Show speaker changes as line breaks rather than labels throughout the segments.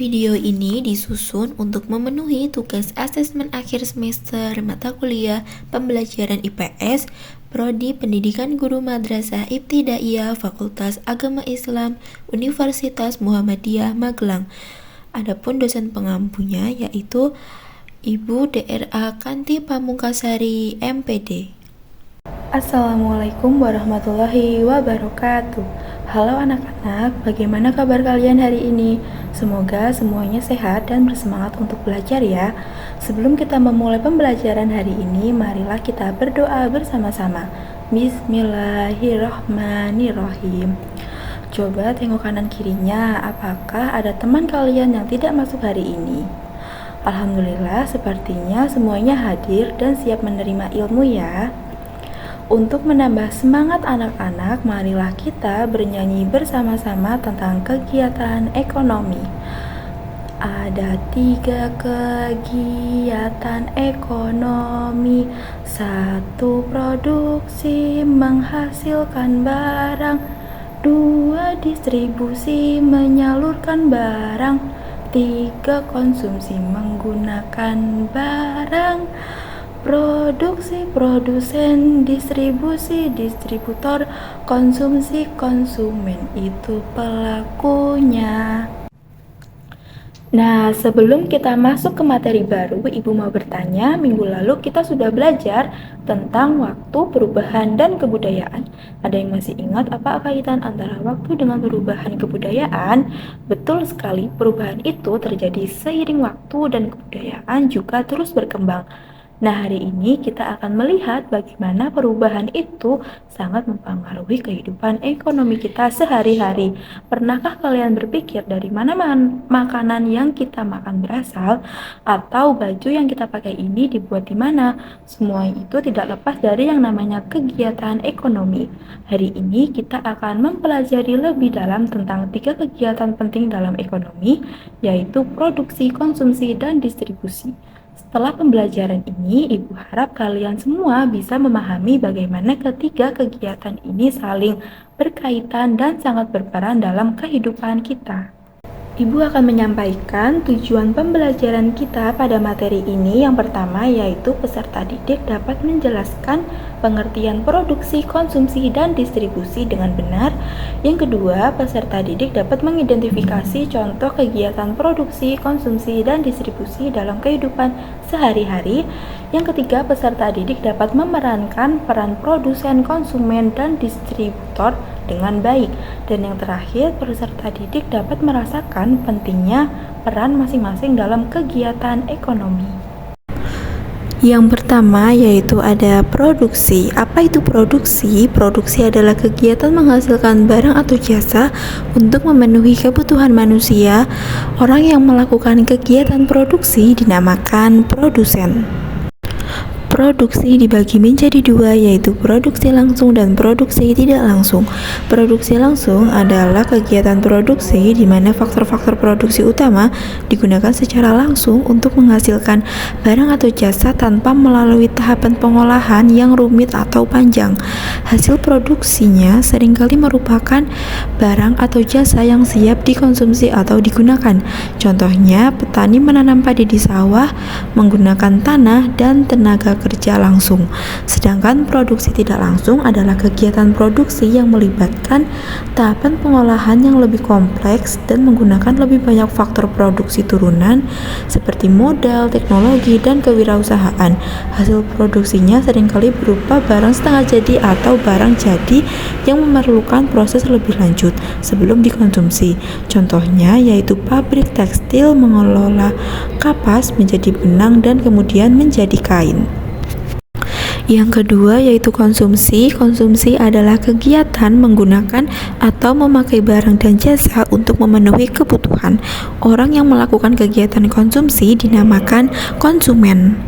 Video ini disusun untuk memenuhi tugas asesmen akhir semester mata kuliah pembelajaran IPS, Prodi Pendidikan Guru Madrasah Ibtidaiyah Fakultas Agama Islam Universitas Muhammadiyah Magelang. Adapun dosen pengampunya yaitu Ibu Dra. Kanti Pamungkasari, MPD.
Assalamualaikum warahmatullahi wabarakatuh. Halo anak-anak, bagaimana kabar kalian hari ini? Semoga semuanya sehat dan bersemangat untuk belajar ya. Sebelum kita memulai pembelajaran hari ini, marilah kita berdoa bersama-sama. Bismillahirrahmanirrahim. Coba tengok kanan kirinya, apakah ada teman kalian yang tidak masuk hari ini? Alhamdulillah, sepertinya semuanya hadir dan siap menerima ilmu ya. Untuk menambah semangat anak-anak, marilah kita bernyanyi bersama-sama tentang kegiatan ekonomi. Ada 3 kegiatan ekonomi. 1. Produksi menghasilkan barang. 2. Distribusi menyalurkan barang. 3. Konsumsi menggunakan barang. Produksi, produsen, distribusi, distributor, konsumsi, konsumen, itu pelakunya. Nah, sebelum kita masuk ke materi baru, Ibu mau bertanya, minggu lalu kita sudah belajar tentang waktu, perubahan, dan kebudayaan. Ada yang masih ingat apa kaitan antara waktu dengan perubahan kebudayaan? Betul sekali, perubahan itu terjadi seiring waktu dan kebudayaan juga terus berkembang. Nah, hari ini kita akan melihat bagaimana perubahan itu sangat mempengaruhi kehidupan ekonomi kita sehari-hari. Pernahkah kalian berpikir dari mana makanan yang kita makan berasal? Atau baju yang kita pakai ini dibuat di mana? Semua itu tidak lepas dari yang namanya kegiatan ekonomi. Hari ini kita akan mempelajari lebih dalam tentang 3 kegiatan penting dalam ekonomi, yaitu produksi, konsumsi, dan distribusi. Setelah pembelajaran ini, Ibu harap kalian semua bisa memahami bagaimana ketiga kegiatan ini saling berkaitan dan sangat berperan dalam kehidupan kita. Ibu akan menyampaikan tujuan pembelajaran kita pada materi ini. Yang pertama yaitu peserta didik dapat menjelaskan pengertian produksi, konsumsi, dan distribusi dengan benar. Yang kedua, peserta didik dapat mengidentifikasi contoh kegiatan produksi, konsumsi, dan distribusi dalam kehidupan sehari-hari. Yang ketiga, peserta didik dapat memerankan peran produsen, konsumen, dan distributor dengan baik. Dan yang terakhir, peserta didik dapat merasakan pentingnya peran masing-masing dalam kegiatan ekonomi. Yang pertama yaitu ada produksi. Apa itu produksi? Produksi adalah kegiatan menghasilkan barang atau jasa untuk memenuhi kebutuhan manusia. Orang yang melakukan kegiatan produksi dinamakan produsen. Produksi dibagi menjadi 2, yaitu produksi langsung dan produksi tidak langsung. Produksi langsung adalah kegiatan produksi di mana faktor-faktor produksi utama digunakan secara langsung untuk menghasilkan barang atau jasa tanpa melalui tahapan pengolahan yang rumit atau panjang. Hasil produksinya seringkali merupakan barang atau jasa yang siap dikonsumsi atau digunakan. Contohnya, petani menanam padi di sawah menggunakan tanah dan tenaga kerja langsung. Sedangkan produksi tidak langsung adalah kegiatan produksi yang melibatkan tahapan pengolahan yang lebih kompleks dan menggunakan lebih banyak faktor produksi turunan seperti modal, teknologi, dan kewirausahaan. Hasil produksinya seringkali berupa barang setengah jadi atau barang jadi yang memerlukan proses lebih lanjut sebelum dikonsumsi. Contohnya yaitu pabrik tekstil mengelola kapas menjadi benang dan kemudian menjadi kain. Yang kedua yaitu konsumsi. Konsumsi adalah kegiatan menggunakan atau memakai barang dan jasa untuk memenuhi kebutuhan. Orang yang melakukan kegiatan konsumsi dinamakan konsumen.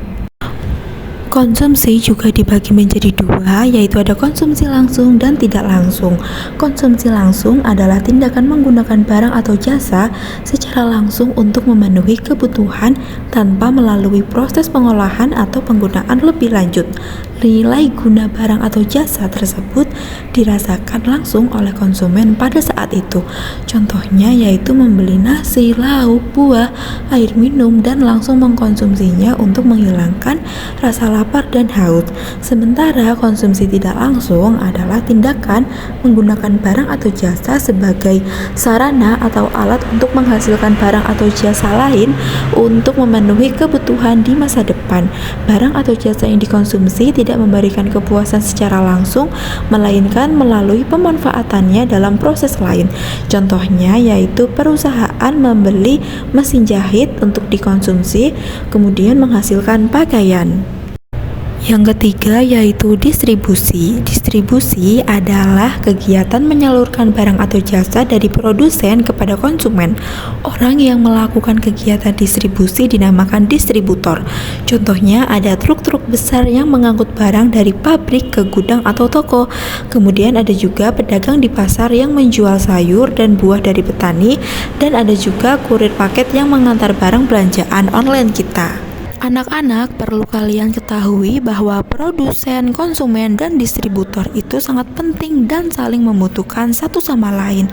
Konsumsi juga dibagi menjadi dua, yaitu ada konsumsi langsung dan tidak langsung. Konsumsi langsung adalah tindakan menggunakan barang atau jasa secara langsung untuk memenuhi kebutuhan tanpa melalui proses pengolahan atau penggunaan lebih lanjut. Nilai guna barang atau jasa tersebut dirasakan langsung oleh konsumen pada saat itu. Contohnya yaitu membeli nasi, lauk, buah, air minum, dan langsung mengkonsumsinya untuk menghilangkan rasa lapar dan haus. Sementara konsumsi tidak langsung adalah tindakan menggunakan barang atau jasa sebagai sarana atau alat untuk menghasilkan barang atau jasa lain untuk memenuhi kebutuhan di masa depan. Barang atau jasa yang dikonsumsi tidak memberikan kepuasan secara langsung, melainkan melalui pemanfaatannya dalam proses lain. Contohnya yaitu perusahaan membeli mesin jahit untuk dikonsumsi, kemudian menghasilkan pakaian. Yang ketiga yaitu distribusi. Distribusi adalah kegiatan menyalurkan barang atau jasa dari produsen kepada konsumen. Orang yang melakukan kegiatan distribusi dinamakan distributor. Contohnya ada truk-truk besar yang mengangkut barang dari pabrik ke gudang atau toko. Kemudian ada juga pedagang di pasar yang menjual sayur dan buah dari petani, dan ada juga kurir paket yang mengantar barang belanjaan online kita. Anak-anak, perlu kalian ketahui bahwa produsen, konsumen, dan distributor itu sangat penting dan saling membutuhkan satu sama lain.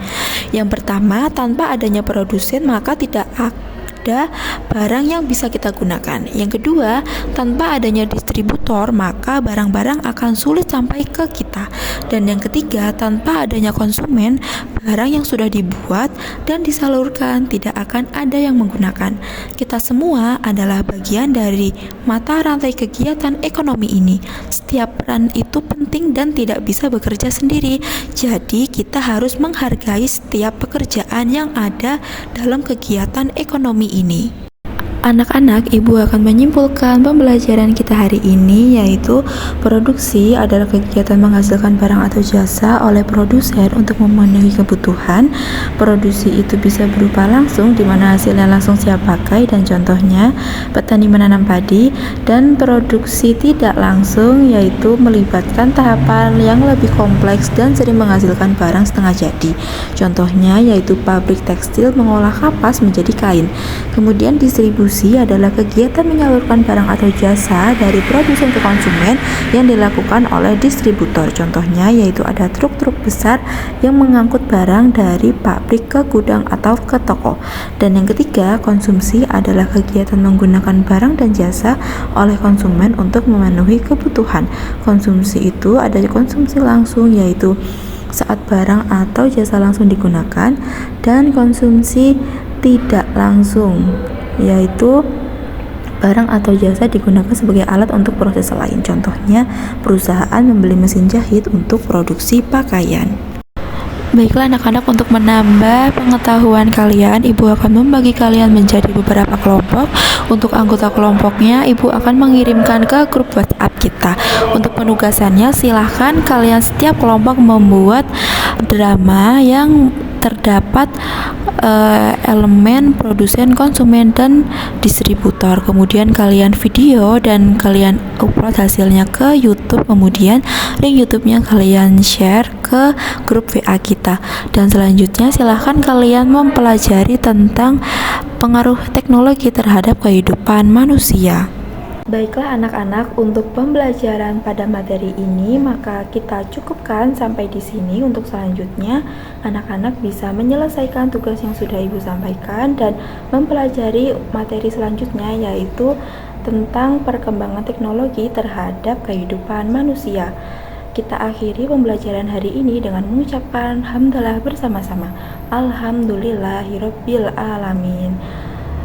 Yang pertama, tanpa adanya produsen maka tidak ada barang yang bisa kita gunakan. Yang kedua, tanpa adanya distributor maka barang-barang akan sulit sampai ke kita. Dan yang ketiga, tanpa adanya konsumen, barang yang sudah dibuat dan disalurkan tidak akan ada yang menggunakan. Kita semua adalah bagian dari mata rantai kegiatan ekonomi ini. Setiap peran itu penting dan tidak bisa bekerja sendiri. Jadi kita harus menghargai setiap pekerjaan yang ada dalam kegiatan ekonomi ini. Anak-anak, ibu akan menyimpulkan pembelajaran kita hari ini, yaitu produksi adalah kegiatan menghasilkan barang atau jasa oleh produsen untuk memenuhi kebutuhan. Produksi itu bisa berupa langsung, di mana hasilnya langsung siap pakai, dan contohnya petani menanam padi. Dan produksi tidak langsung yaitu melibatkan tahapan yang lebih kompleks dan sering menghasilkan barang setengah jadi. Contohnya yaitu pabrik tekstil mengolah kapas menjadi kain. Kemudian distribusi adalah kegiatan menyalurkan barang atau jasa dari produsen ke konsumen yang dilakukan oleh distributor. Contohnya yaitu ada truk-truk besar yang mengangkut barang dari pabrik ke gudang atau ke toko. Dan yang ketiga, konsumsi adalah kegiatan menggunakan barang dan jasa oleh konsumen untuk memenuhi kebutuhan. Konsumsi itu ada konsumsi langsung yaitu saat barang atau jasa langsung digunakan, dan konsumsi tidak langsung yaitu barang atau jasa digunakan sebagai alat untuk proses lain. Contohnya perusahaan membeli mesin jahit untuk produksi pakaian. Baiklah anak-anak, untuk menambah pengetahuan kalian, ibu akan membagi kalian menjadi beberapa kelompok. Untuk anggota kelompoknya, ibu akan mengirimkan ke grup WhatsApp kita. Untuk penugasannya, silahkan kalian setiap kelompok membuat drama yang terdapat elemen produsen, konsumen, dan distributor. Kemudian kalian video dan kalian upload hasilnya ke YouTube. Kemudian link YouTube-nya kalian share ke grup WA kita. Dan selanjutnya silahkan kalian mempelajari tentang pengaruh teknologi terhadap kehidupan manusia.
Baiklah anak-anak, untuk pembelajaran pada materi ini maka kita cukupkan sampai di sini. Untuk selanjutnya, anak-anak bisa menyelesaikan tugas yang sudah ibu sampaikan dan mempelajari materi selanjutnya, yaitu tentang perkembangan teknologi terhadap kehidupan manusia. Kita akhiri pembelajaran hari ini dengan mengucapkan hamdalah bersama-sama. Alhamdulillahirabbil alamin.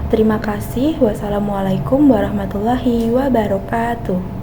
Terima kasih. Wassalamualaikum warahmatullahi wabarakatuh.